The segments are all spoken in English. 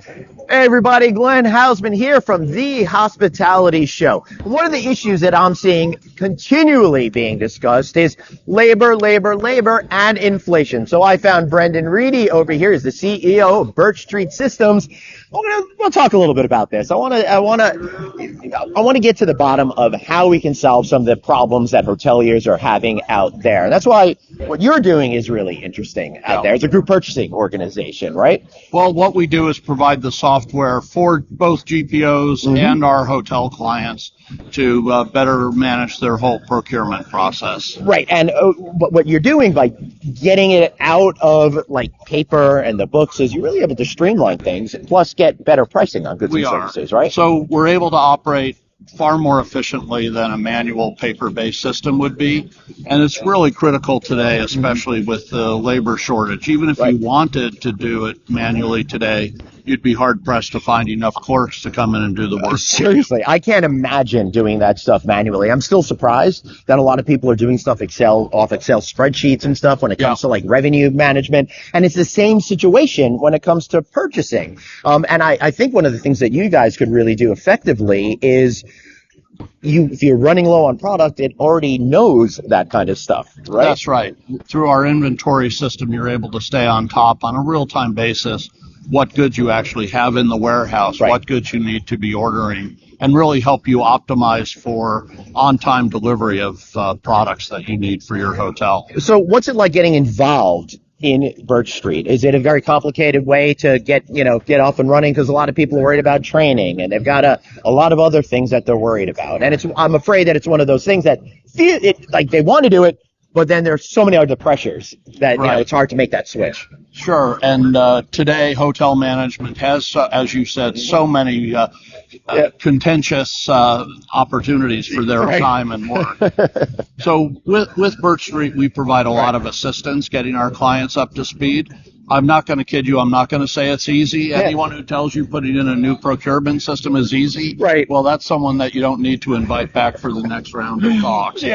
Hey everybody, Glenn Hausman here from The Hospitality Show. One of the issues that I'm seeing continually being discussed is labor, and inflation. So I found Brendan Reidy over here. He's the CEO of BirchStreet Systems. We'll talk a little bit about this. I want to get to the bottom of how we can solve some of the problems that hoteliers are having out there. That's why what you're doing is really interesting out there. It's a group purchasing organization, right? Well, what we do is provide the software for both GPOs and our hotel clients to better manage their whole procurement process. Right, and what you're doing by getting it out of like paper and the books is you're really able to streamline things, plus get better pricing on goods and services, right? So we're able to operate far more efficiently than a manual paper-based system would be, and it's really critical today, especially with the labor shortage. Even if you wanted to do it manually today, you'd be hard-pressed to find enough clerks to come in and do the work. Seriously, I can't imagine doing that stuff manually. I'm still surprised that a lot of people are doing stuff off Excel spreadsheets and stuff when it comes to like revenue management. And it's the same situation when it comes to purchasing. And I think one of the things that you guys could really do effectively is if you're running low on product, it already knows that kind of stuff, right? That's right. Through our inventory system, you're able to stay on top on a real-time basis what goods you actually have in the warehouse, what goods you need to be ordering, and really help you optimize for on-time delivery of products that you need for your hotel. So what's it like getting involved in BirchStreet? Is it a very complicated way to get off and running? Because a lot of people are worried about training, and they've got a lot of other things that they're worried about. And I'm afraid that it's one of those things that they want to do it, but then there's so many other pressures that it's hard to make that switch. Sure, and today hotel management has, as you said, so many contentious opportunities for their time and work. So with BirchStreet, we provide a lot of assistance getting our clients up to speed. I'm not going to kid you. I'm not going to say it's easy. Anyone who tells you putting in a new procurement system is easy, well, that's someone that you don't need to invite back for the next round of talks.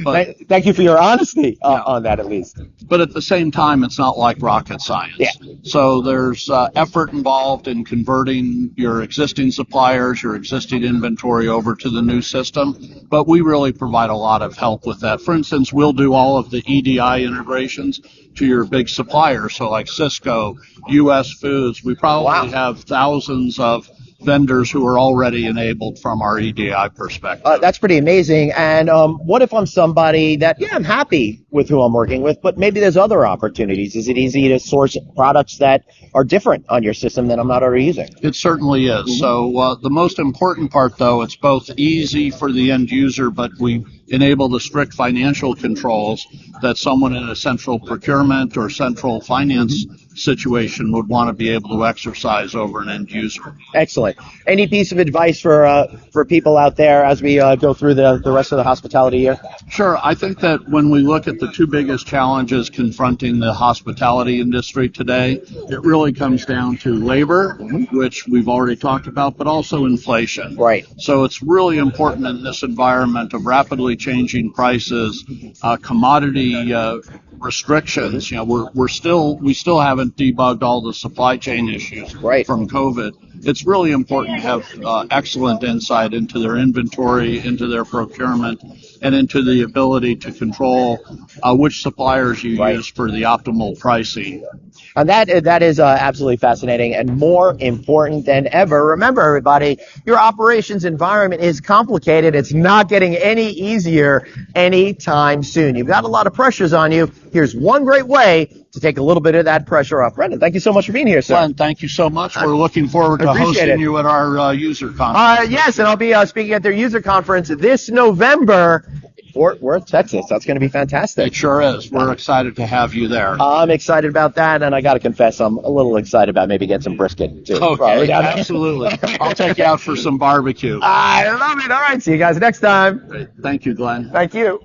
But, thank you for your honesty on that, at least. But at the same time, it's not like rocket science. So there's effort involved in converting your existing suppliers, your existing inventory over to the new system. But we really provide a lot of help with that. For instance, we'll do all of the EDI integrations to your big suppliers. So like Cisco, US Foods, we probably have thousands of vendors who are already enabled from our EDI perspective. That's pretty amazing. And what if I'm somebody that, I'm happy with who I'm working with, but maybe there's other opportunities? Is it easy to source products that are different on your system that I'm not already using? It certainly is. So the most important part, though, it's both easy for the end user, but we enable the strict financial controls that someone in a central procurement or central finance situation would want to be able to exercise over an end user. Excellent. Any piece of advice for people out there as we go through the rest of the hospitality year? Sure. I think that when we look at the two biggest challenges confronting the hospitality industry today, it really comes down to labor, which we've already talked about, but also inflation. Right. So it's really important in this environment of rapidly changing prices, commodity restrictions. We still haven't debugged all the supply chain issues from COVID. It's really important to have excellent insight into their inventory, into their procurement, and into the ability to control which suppliers you use for the optimal pricing. And that is absolutely fascinating and more important than ever. Remember, everybody, your operations environment is complicated. It's not getting any easier anytime soon. You've got a lot of pressures on you. Here's one great way to take a little bit of that pressure off. Brendan, thank you so much for being here, sir. Glenn, thank you so much. We're looking forward to hosting you at our user conference. Yes, and I'll be speaking at their user conference this November. Fort Worth, Texas. That's going to be fantastic. It sure is. We're excited to have you there. I'm excited about that, and I got to confess, I'm a little excited about maybe getting some brisket, too. Okay, absolutely. I'll take you out for some barbecue. I love it. All right, see you guys next time. Great. Thank you, Glenn. Thank you.